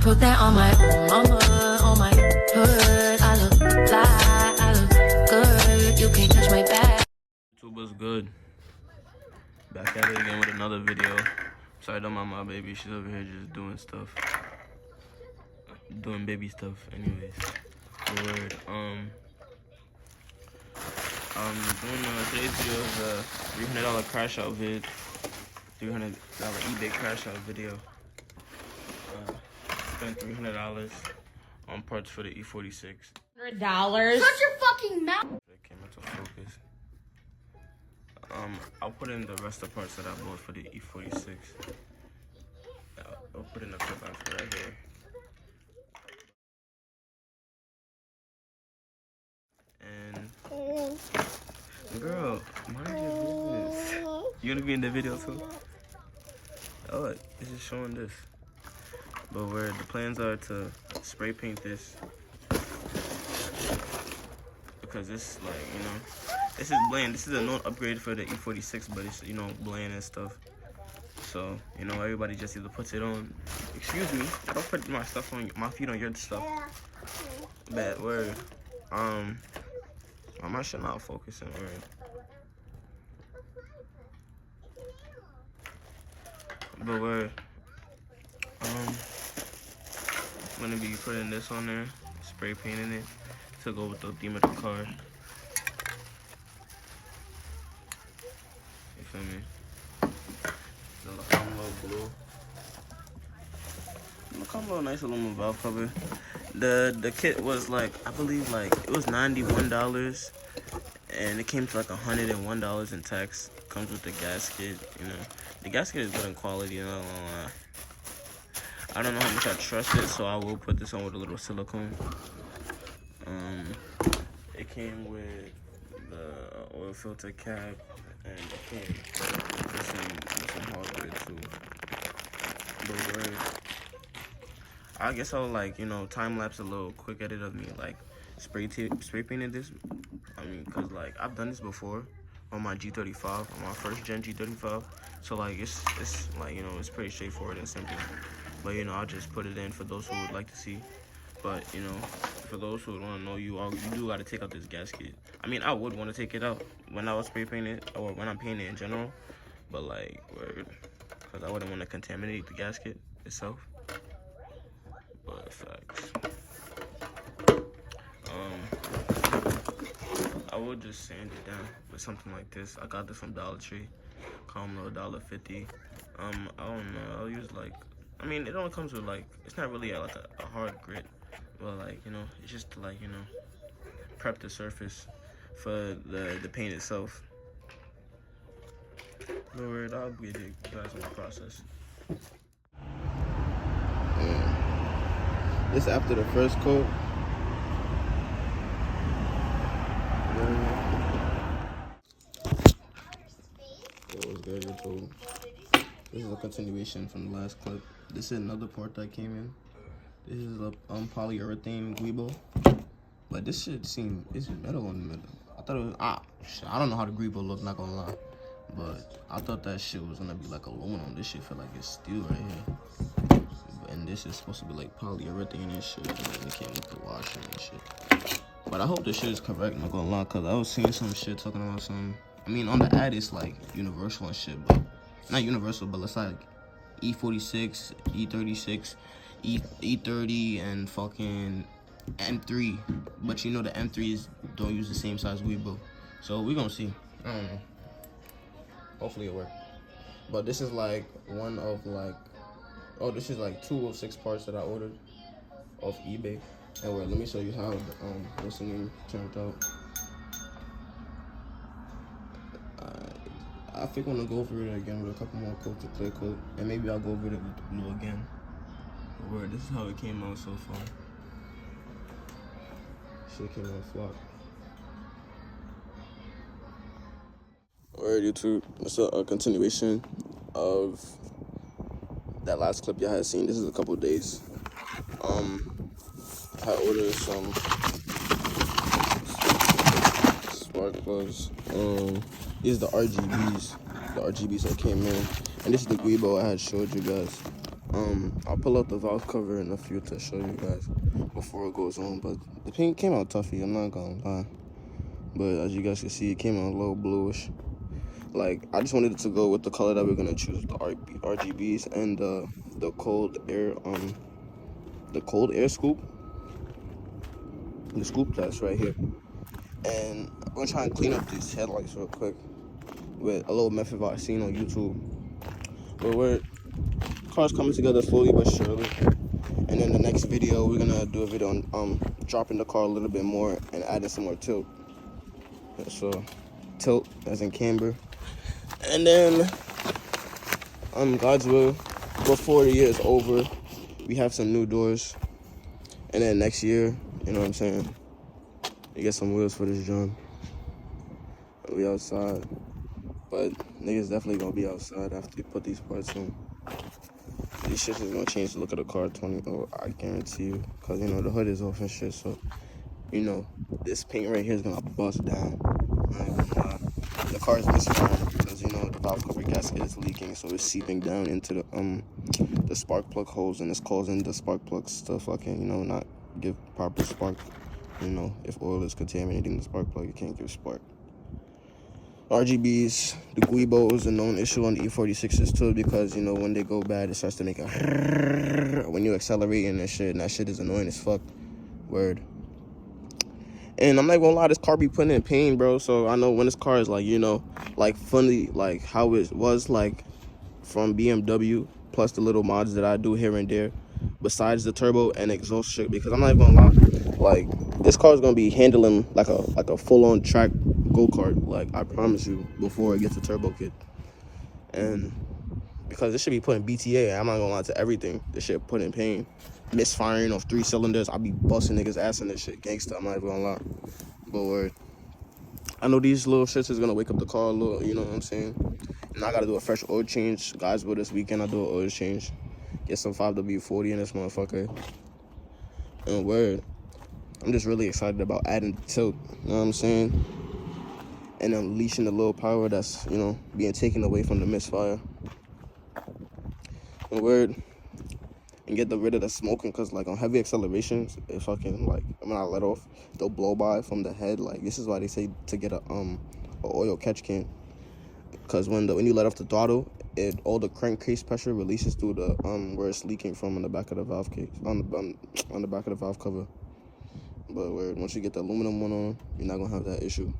Put that on my mama, on my hood. I look fly, I look good. You can't touch my back. YouTube was good. Back at it again with another video. Sorry, don't mind my baby. She's over here just doing stuff. Doing baby stuff, anyways. The word. Doing today's video is a $300 crash out vid. $300 eBay crash out video. Spent $300 on parts for the E46. $100. Shut your fucking mouth. It came into focus. I'll put in the rest of the parts that I bought for the E46. I'll put in the clip after right here. And girl, mind your business. You gonna be in the video too? Oh, it's just showing this. But where the plans are to spray paint this, because this, like, you know, this is bland. This is a known upgrade for the E46, but it's, you know, bland and stuff. So, you know, everybody just either puts it on. Excuse me, I don't put my stuff on, my feet on your stuff. Bad word. My shit not focusing. Word. But word. I'm gonna be putting this on there, spray painting it to go with the theme of the car. You feel me? The little blue. Look how little nice aluminum valve cover. The kit was like, I believe like it was $91, and it came to like $101 in tax. Comes with the gasket, you know. The gasket is good in quality, you know. I don't know how much I trust it, so I will put this on with a little silicone. It came with the oil filter cap, and it came with some hardware too. But I guess I'll, like, you know, time lapse a little quick edit of me like spray painted this. I mean, cause like I've done this before on my G35, on my first gen G35. So like it's like, you know, it's pretty straightforward and simple. But, you know, I'll just put it in for those who would like to see. But, you know, for those who want to know, you do got to take out this gasket. I mean, I would want to take it out when I was spray painting it, or when I'm painting it in general. But, like, because I wouldn't want to contaminate the gasket itself. But, facts. I would just sand it down with something like this. I got this from Dollar Tree. Calm $1.50. I don't know. I'll use, like, I mean, it only comes with, like, it's not really like a hard grit, but, like, you know, it's just to, like, you know, prep the surface for the paint itself. No worries, I'll be you guys on the process. Yeah. This after the first coat. It was good, YouTube. This is a continuation from the last clip. This is another part that came in. This is a polyurethane Guibo. But this shit it's metal in the middle. I thought it was, shit, I don't know how the Guibo look, not gonna lie. But I thought that shit was gonna be like aluminum. This shit feel like it's steel right here. And this is supposed to be like polyurethane and shit. And then it came with the washer and shit. But I hope this shit is correct, not gonna lie, cause I was seeing some shit talking about some, I mean, on the ad it's like universal and shit, but not universal, but it's like E46, E36, E30, and fucking M3. But you know the M3s don't use the same size Weebo. So we gonna see. I don't know. Hopefully it works. But this is like one of like, this is like 2 of 6 parts that I ordered off eBay. And wait, let me show you how what's the name turned out. I think I'm gonna go over it again with a couple more coats of clear coat, and maybe I'll go over it with the blue again. Word, this is how it came out so far. Shit came out flat. Alright, YouTube, it's a continuation of that last clip y'all had seen. This is a couple of days. I ordered some spark plugs. These are the RGBs that came in, and this is the Guibo I had showed you guys. I'll pull out the valve cover in a few to show you guys before it goes on. But the paint came out toughy, I'm not gonna lie. But as you guys can see, it came out a little bluish. Like, I just wanted it to go with the color that we're gonna choose, the RGBs and the cold air scoop. The scoop that's right here. And I'm gonna try and clean up these headlights real quick with a little method I've seen on YouTube. But car's coming together slowly but surely. And in the next video, we're gonna do a video on dropping the car a little bit more and adding some more tilt. So tilt as in camber. And then God's will, before the year is over, we have some new doors. And then next year, you know what I'm saying, you get some wheels for this joint. We outside. But niggas definitely gonna be outside after you put these parts in. These shits is gonna change the look of the car 20, I guarantee you. Cause you know, the hood is off and shit, so you know, this paint right here is gonna bust down. The car is misfiring because you know the valve cover gasket is leaking, so it's seeping down into the spark plug holes, and it's causing the spark plugs to fucking, you know, not give proper spark. You know, if oil is contaminating the spark plug, you can't give spark. RGBs, the Guibo is a known issue on the E46s too, because you know when they go bad, it starts to make a when you accelerating and shit, and that shit is annoying as fuck. Word. And I'm not gonna lie, this car be putting in pain, bro. So I know when this car is like, you know, like funny, like how it was like from BMW, plus the little mods that I do here and there, besides the turbo and exhaust shit. Because I'm not even gonna lie, like this car is gonna be handling like a full-on track go-kart, like I promise you, before it gets a turbo kit. And because this should be putting BTA, I'm not gonna lie to everything. This shit put in pain. Misfiring of 3 cylinders, I be busting niggas ass in this shit. Gangsta, I'm not even gonna lie. But word, I know these little shits is gonna wake up the car a little, you know what I'm saying? And I gotta do a fresh oil change. Guys, with this weekend, I do an oil change. Get some 5W40 in this motherfucker. And word, I'm just really excited about adding tilt, you know what I'm saying? And unleashing the little power that's, you know, being taken away from the misfire. And word, and get rid of the smoking, because like on heavy accelerations, it fucking like when I let off, they'll blow by from the head. Like this is why they say to get a oil catch can, because when you let off the throttle, all the crankcase pressure releases through the where it's leaking from on the back of the valve case, on the back of the valve cover. But once you get the aluminum one on, you're not gonna have that issue.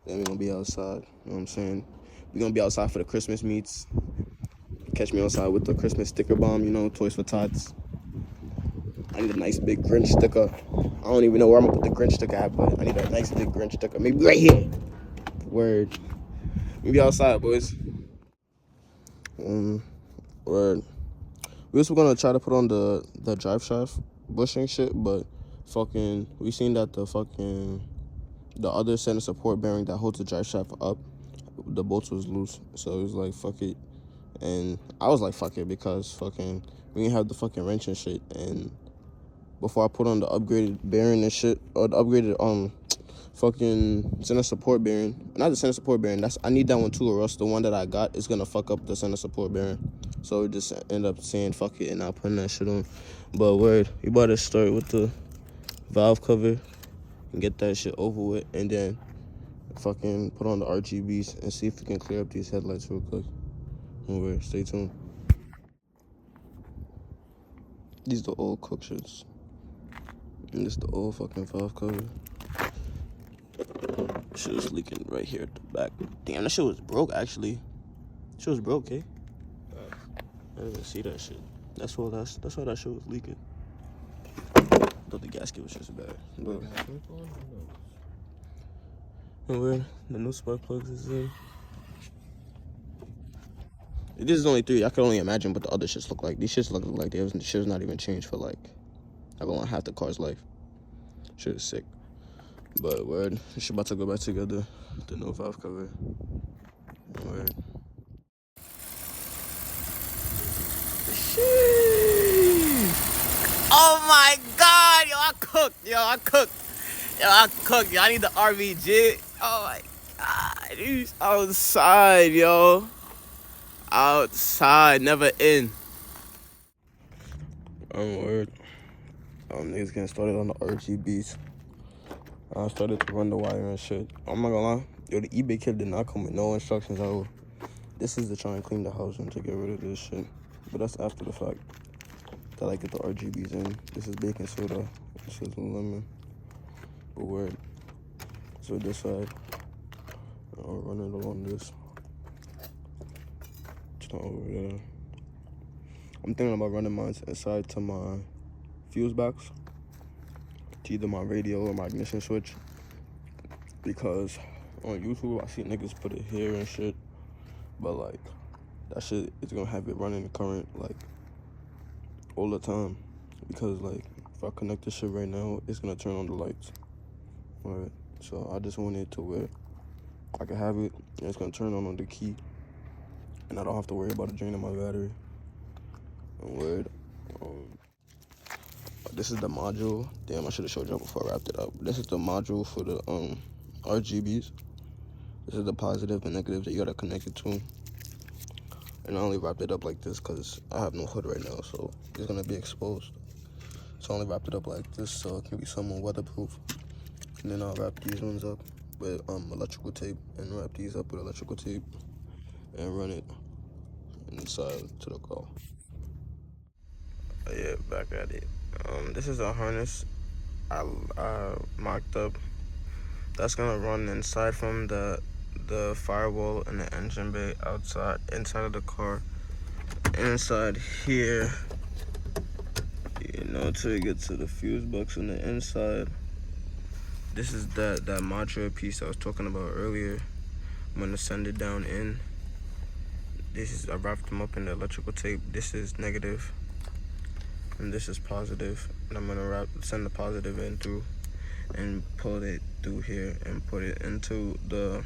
Then we're gonna be outside, you know what I'm saying? We're gonna be outside for the Christmas meets. Catch me outside with the Christmas sticker bomb, you know, Toys for Tots. I need a nice big Grinch sticker. I don't even know where I'm gonna put the Grinch sticker at, but I need a nice big Grinch sticker. Maybe right here. Word. We be outside, boys. Word. We also gonna try to put on the drive shaft bushing shit, but fucking we seen that the other center support bearing that holds the drive shaft up, the bolts was loose, so it was like fuck it. And I was like, fuck it, because fucking we didn't have the fucking wrench and shit. And before I put on the upgraded bearing and shit, or the upgraded fucking center support bearing, not the center support bearing, I need that one too, or else the one that I got is gonna fuck up the center support bearing. So we just end up saying fuck it and not putting that shit on. But word, we about to start with the valve cover and get that shit over with, and then fucking put on the RGBs and see if we can clear up these headlights real quick. Anyway, stay tuned. These the old cook shits. And this the old fucking valve cover. Shit was leaking right here at the back. Damn, that shit was broke actually. Shit was broke, eh? I didn't even see that shit. That's why that shit was leaking. I thought the gasket was just bad. But anyway, the new spark plugs is in. This is only 3. I can only imagine what the other shits look like. These shits look like shit was not even changed for like, I go on half the car's life. Shit is sick. But word, this shit about to go back together. The no valve cover. Word. Oh my god, yo, I cooked. Yo, I need the RVG. Oh my god, he's outside, yo. Outside, never in. Word. Niggas getting started on the RGBs. I started to run the wire and shit. I'm not gonna lie. Yo, the eBay kit did not come with no instructions at all. This is to try and clean the house and to get rid of this shit. But that's after the fact. That I get the RGBs in. This is baking soda. This is lemon. But word. So this side, I'll run it along this. It's not over there. I'm thinking about running mine inside to my fuse box, to either my radio or my ignition switch. Because on YouTube, I see niggas put it here and shit. But like, that shit is gonna have it running current like all the time. Because like, if I connect this shit right now, it's gonna turn on the lights. Alright, so I just want it to where I can have it and it's gonna turn on the key. And I don't have to worry about it draining my battery. And word. This is the module. Damn, I should have showed y'all before I wrapped it up. This is the module for the RGBs. This is the positive and negative that you gotta connect it to. And I only wrapped it up like this because I have no hood right now, so it's gonna be exposed. So I only wrapped it up like this so it can be somewhat weatherproof. And then I'll wrap these ones up with electrical tape and wrap these up with electrical tape and run it inside to the car. Yeah, back at it. This is a harness I marked up. That's gonna run inside from the firewall and the engine bay outside, inside of the car, inside here, you know, till you get to the fuse box on the inside. This is that module piece I was talking about earlier. I'm gonna send it down in. This is, I wrapped them up in the electrical tape. This is negative, and this is positive. And I'm gonna send the positive in through, and pull it through here and put it into the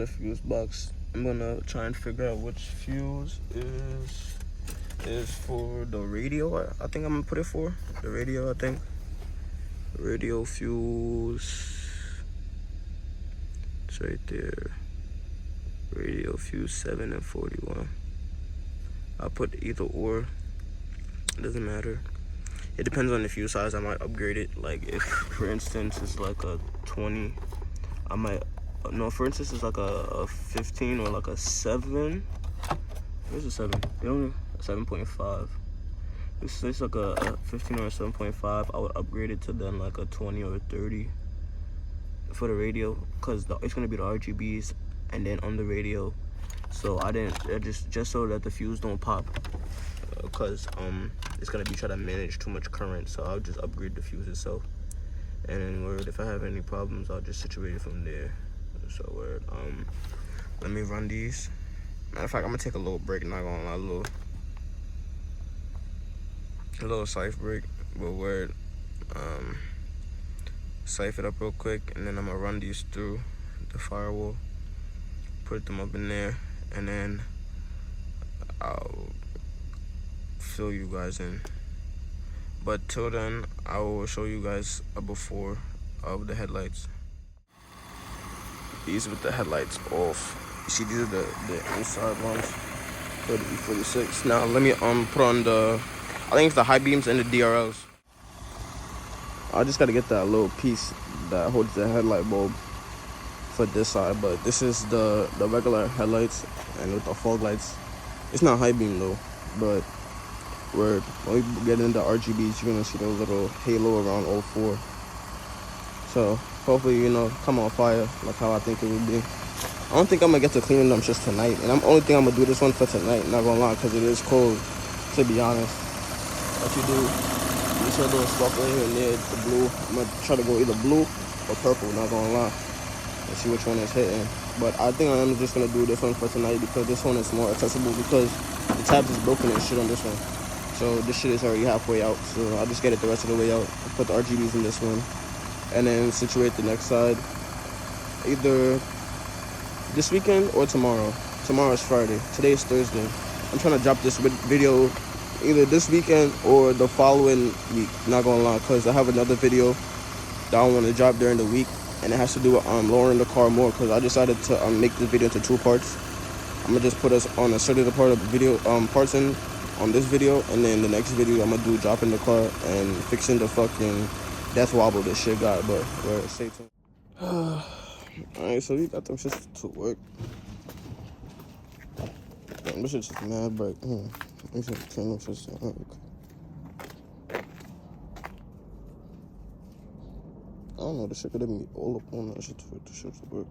fuse box. I'm gonna try and figure out which fuse is for the radio. I think I'm gonna put it for the radio. I think radio fuse. It's right there. Radio fuse 7 and 41. I'll put either or. It doesn't matter. It depends on the fuse size. I might upgrade it. Like if, for instance, it's like a 20, I might. No, for instance, it's like a 15 or like a 7. Where's a 7? You know, a 7.5. It's like a 15 or a 7.5. I would upgrade it to then like a 20 or a 30 for the radio, because it's gonna be the RGBs and then on the radio. So I just so that the fuse don't pop, because it's gonna be trying to manage too much current. So I'll just upgrade the fuse itself, and then word, if I have any problems, I'll just situate it from there. So word, let me run these. Matter of fact, I'm gonna take a little break. Not gonna lie, a little sife break. But word, sife it up real quick, and then I'm gonna run these through the firewall, put them up in there, and then I'll fill you guys in. But till then, I will show you guys a before of the headlights. These with the headlights off. You see, these are the inside ones for the E46. Now let me put on the, I think it's the high beams and the DRLs. I just gotta get that little piece that holds the headlight bulb for this side. But this is the regular headlights, and with the fog lights. It's not high beam though, but when we get into RGBs, you're gonna see the little halo around all 4. So hopefully, you know, come on fire like how I think it would be. I don't think I'm gonna get to cleaning them just tonight, and only thing I'm gonna do this one for tonight, not gonna lie, because it is cold, to be honest. What you do, you see a little sparkle here and there, the blue. I'm gonna try to go either blue or purple, not gonna lie, and see which one is hitting. But I think I am just gonna do this one for tonight, because this one is more accessible, because the tabs is broken and shit on this one. So this shit is already halfway out, so I'll just get it the rest of the way out, put the RGBs in this one, and then situate the next side either this weekend or tomorrow. Tomorrow is Friday. Today is Thursday. I'm trying to drop this video either this weekend or the following week. Not gonna lie, because I have another video that I want to drop during the week, and it has to do with lowering the car more, because I decided to make this video into 2 parts. I'm gonna just put us on a certain part of the video parts in, on this video, and then the next video I'm gonna do dropping the car and fixing the fucking death wobble this shit got. But stay tuned. Alright, so we got them shits to work. Damn, this shit's just mad bright. Let me turn them shits down. I don't know, this shit could have been all up on that shit for the shit to work.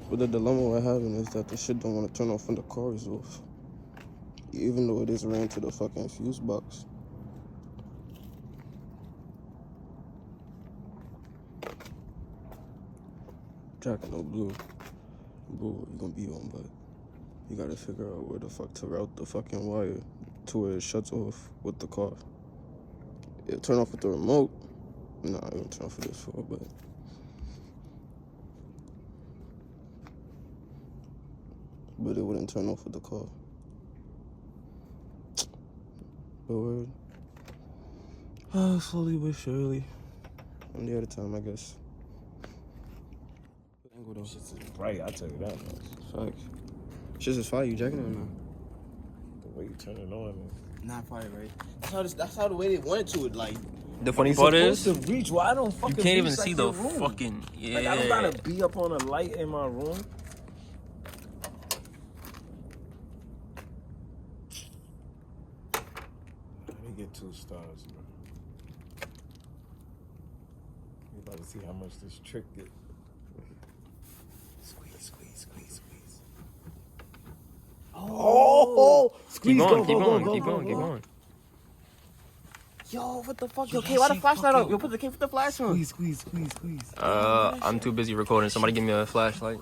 But the dilemma we're having is that the shit don't want to turn off when the car is off. Even though it is ran to the fucking fuse box. Jacking no blue. Blue, you're gonna be on, but you gotta figure out where the fuck to route the fucking wire to where it shuts off with the car. It'll turn off with the remote. Nah, it won't turn off with this for, but it wouldn't turn off with the car. But word. Slowly but surely. One day at a time, I guess. Shit's bright, I'll tell you that much. Facts. Shit's just fire, you jacking it or not? The way you turn it on. Not fire, right? That's how the way they wanted to. Like, the funny part is, to reach. Why I don't fucking you can't even reach, see like, the room. fucking Like, I don't gotta be up on a light in my room. Let me get 2 stars, bro. We about to see how much this trick get. Squeeze. Oh! Squeeze, keep go. going. Yo, what the fuck? yo, K, why the flashlight on? Yo, put the flash on. Squeeze. I'm too busy recording. Somebody give me a flashlight.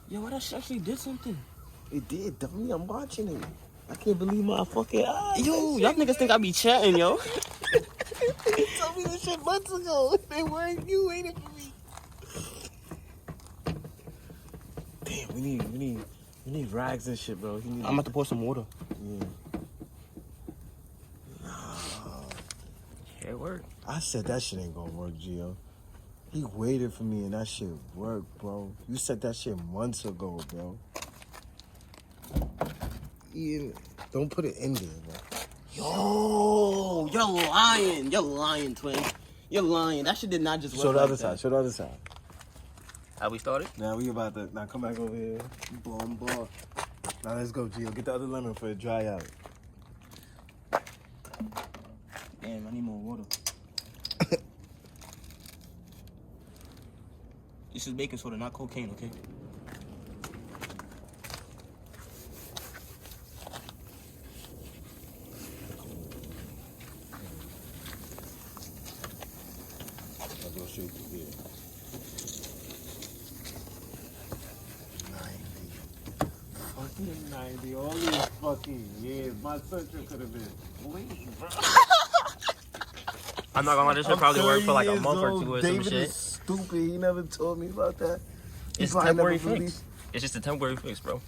Yo, what that shit actually did something. It did, dummy. I'm watching it. I can't believe my fucking eyes. Yo, y'all niggas think I be chatting, yo. You told me this shit months ago. They weren't you waiting for me. Damn, we need rags and shit, bro. I'm about to pour some water. Yeah. It worked. I said that shit ain't gonna work, Gio. He waited for me and that shit worked, bro. You said that shit months ago, bro. Yeah, don't put it in there, bro. Yo, you're lying, twin. You're lying. That shit did not just work. Show the like other that. side. Show the other side. How we started? Now we about to come back over here. Bomb. Now let's go, Gio. Get the other lemon for it dry out. Damn, I need more water. This is baking soda, not cocaine, okay? I'll go straight through here. 90. All these fucking years. My central could have been. Wait, bro. I'm not gonna lie, this shit probably worked for like a 30 month or years 2 or old. some David shit. is stupid. He never told me about that. It's probably temporary never fix. released. It's just a temporary fix, bro.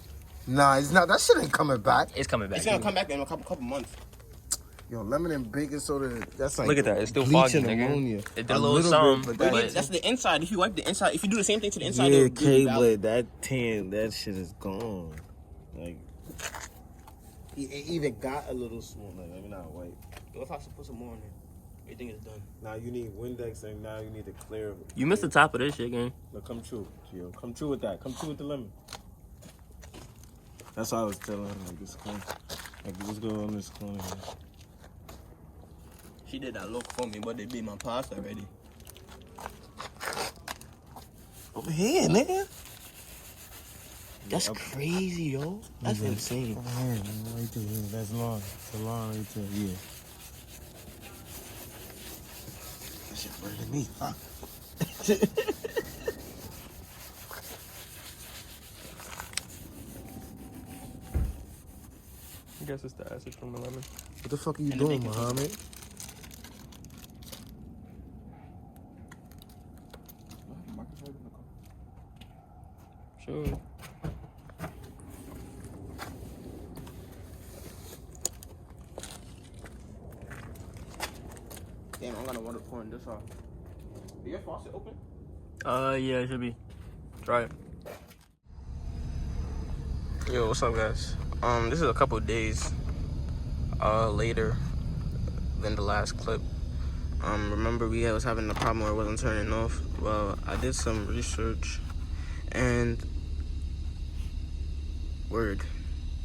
Nah, it's not. That shit ain't coming back. It's coming back. It's gonna come back in a couple months. Yo, lemon and baking soda. That's like Look at that. It's still bleach foggy, and nigga. ammonia. It did a little something, but but That's the inside. If you wipe the inside, if you do the same thing to the inside, yeah, it'll give you value. but that tan, that shit is gone. Like, it even got a little small. Like, let me not wipe. Yo, if I should put some more in there, everything is done. Now you need Windex, and now you need to clear. you missed the top of this shit, gang. No, come true, Gio. Come true with that. Come true with the lemon. That's what I was telling her. Like, this corner. Like, let's go on this corner. Here. She did that look for me, but they beat my pasta already. Over here, nigga. That's crazy, yo. That's insane. Over here, man. Right there. Yeah, that's long. It's a long right there. Yeah. That shit better than me. Huh? I guess it's the acid from the lemon. What the fuck are you And the doing, baking soda. Muhammad? Sure. Damn, I'm gonna want to pour in this off. Is your faucet open? Yeah, it should be. Try it. Yo, what's up, guys? This is a couple days later than the last clip. Remember we was having the problem where it wasn't turning off. Well, I did some research and word.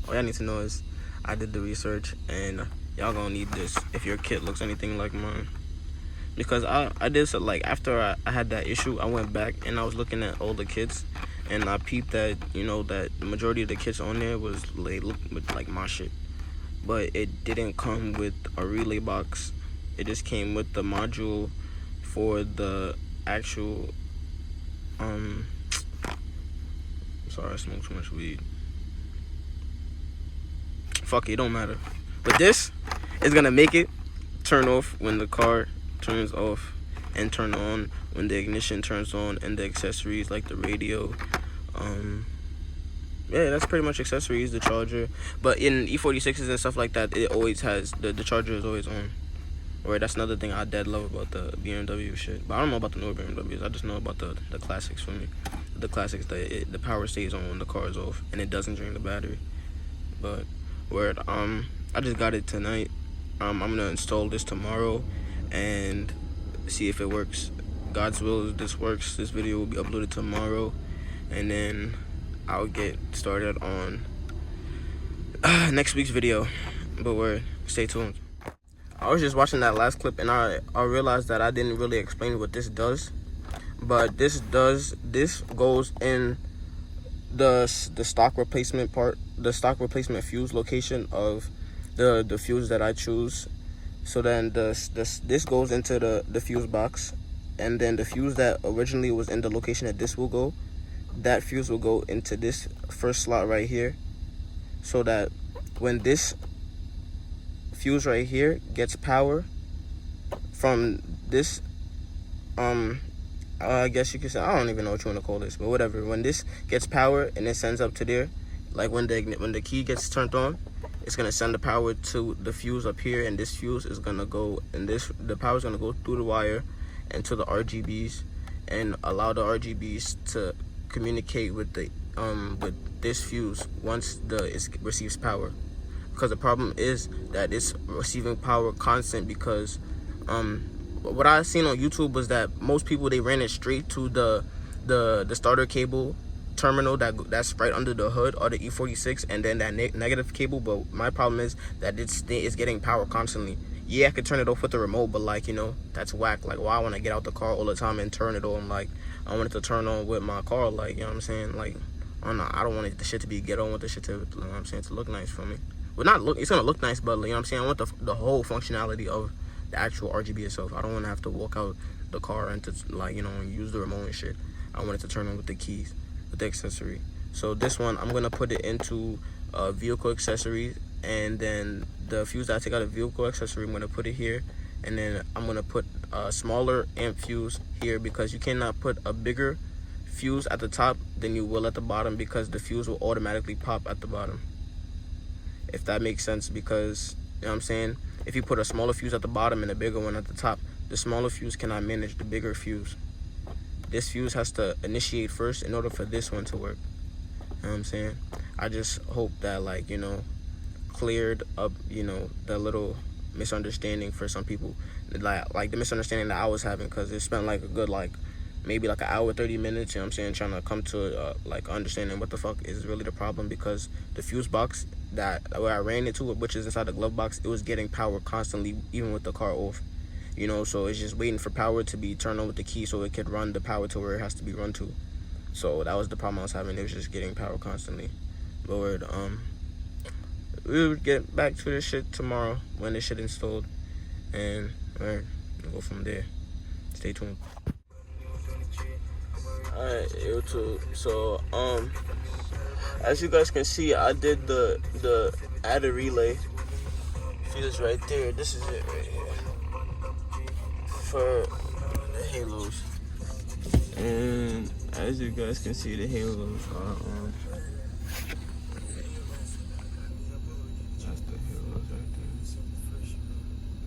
All y'all need to know is I did the research and y'all gonna need this if your kit looks anything like mine. Because I did so, like, after I had that issue, I went back and I was looking at all the kits and I peeped that, you know, that the majority of the kits on there was like my shit. But it didn't come with a relay box. It just came with the module for the actual I'm sorry, I smoked too much weed. Fuck it, it don't matter. But this is gonna make it turn off when the car turns off and turn on when the ignition turns on, and the accessories like the radio. Yeah, that's pretty much accessories, the charger. But in E46s and stuff like that, it always has the charger is always on. Or that's another thing I dead love about the BMW shit. But I don't know about the newer BMWs. I just know about the classics for me. The classics, the power stays on when the car is off and it doesn't drain the battery. But word, I just got it tonight. I'm gonna install this tomorrow and see if it works. God's will is this works. This video will be uploaded tomorrow, and then I'll get started on next week's video. But word, stay tuned. I was just watching that last clip and I realized that I didn't really explain what this does. But this goes in the stock replacement part, the stock replacement fuse location of the fuse that I choose. So then this goes into the fuse box, and then the fuse that originally was in the location that this will go, that fuse will go into this first slot right here, so that when this fuse right here gets power from this I guess you could say, I don't even know what you want to call this, but whatever, when this gets power and it sends up to there, like when the key gets turned on, it's gonna send the power to the fuse up here, and this fuse is gonna go, and the power is gonna go through the wire and to the RGBs, and allow the RGBs to communicate with the with this fuse once it receives power. Because the problem is that it's receiving power constant, because what I seen on YouTube was that most people, they ran it straight to the starter cable terminal that's right under the hood or the E46, and then that negative cable. But my problem is that it's getting power constantly. Yeah, I could turn it off with the remote, but like, you know, that's whack. Like, why when I get out the car all the time and turn it on? Like, I want it to turn on with my car, like, you know what I'm saying? Like, I don't want the shit to be ghetto. I want the shit to, you know what I'm saying, to look nice for me. Well, not look, it's gonna look nice, but, you know what I'm saying, I want the whole functionality of the actual RGB itself. I don't want to have to walk out the car and to, like, you know, use the remote and shit. I want it to turn on with the keys, with the accessory. So this one, I'm gonna put it into vehicle accessories, and then the fuse that I take out of vehicle accessory, I'm gonna put it here, and then I'm gonna put a smaller amp fuse here, because you cannot put a bigger fuse at the top than you will at the bottom, because the fuse will automatically pop at the bottom, if that makes sense. Because, you know what I'm saying, if you put a smaller fuse at the bottom and a bigger one at the top, the smaller fuse cannot manage the bigger fuse. This fuse has to initiate first in order for this one to work. You know what I'm saying? I just hope that, like, you know, cleared up, you know, the little misunderstanding for some people, like the misunderstanding that I was having, because it spent like a good, like, maybe like an hour 30 minutes, you know what I'm saying, trying to come to like understanding what the fuck is really the problem. Because the fuse box where I ran it to, which is inside the glove box, it was getting power constantly even with the car off, you know. So it's just waiting for power to be turned on with the key so it could run the power to where it has to be run to. So that was the problem I was having. It was just getting power constantly. Lord, we'll get back to this shit tomorrow when this shit installed, and we'll go from there. Stay tuned. Alright, YouTube. So as you guys can see, I did the add a relay fuse right there. This is it right here for the halos, and as you guys can see, the halos are on. That's the halos right there.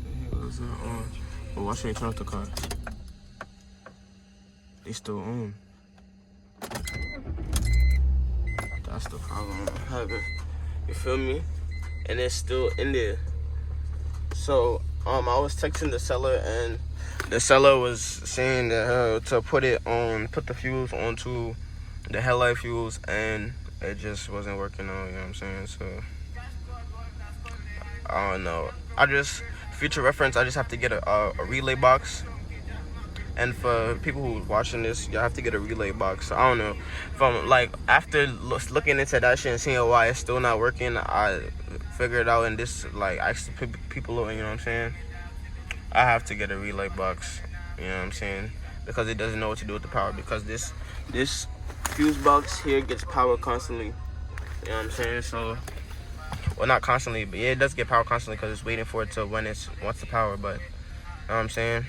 The halos are on. But watch me turn off the car. They still on. That's the problem I'm having. You feel me? And it's still in there. So I was texting the seller, and the seller was saying that to put the fuse onto the headlight fuse, and it just wasn't working out. You know what I'm saying? So I don't know. Future reference, I just have to get a relay box. And for people who watching this, you have to get a relay box. So I don't know. From like after looking into that shit and seeing why it's still not working, I figured out, and this like asked people, you know what I'm saying? I have to get a relay box, you know what I'm saying? Because it doesn't know what to do with the power. Because this fuse box here gets power constantly, you know what I'm saying? So, well, not constantly, but yeah, it does get power constantly because it's waiting for it to when it wants the power. But you know what I'm saying?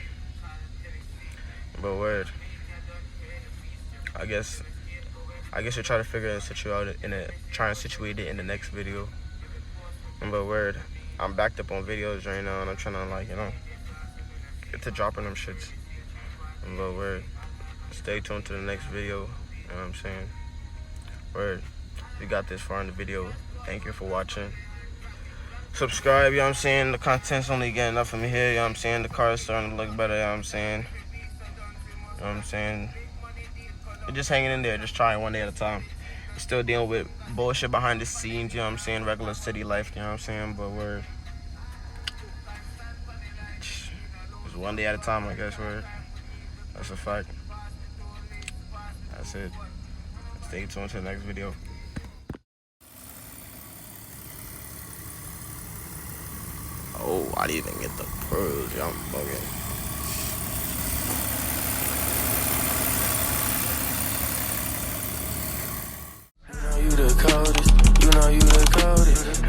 But word, I guess you'll try to figure and try and situate it in the next video. But word, I'm backed up on videos right now, and I'm trying to like, you know, get to dropping them shits. But word, stay tuned to the next video. You know what I'm saying? Word, if you got this far in the video, thank you for watching. Subscribe, you know what I'm saying? The content's only getting enough of me here, you know what I'm saying? The car is starting to look better, you know what I'm saying? You know what I'm saying? You're just hanging in there, just trying one day at a time. You're still dealing with bullshit behind the scenes, you know what I'm saying? Regular city life, you know what I'm saying? But we're just one day at a time, I guess. That's a fact. That's it. Stay tuned to the next video. Oh, I didn't even get the purge. I'm bugging. You the coldest, you know you the coldest.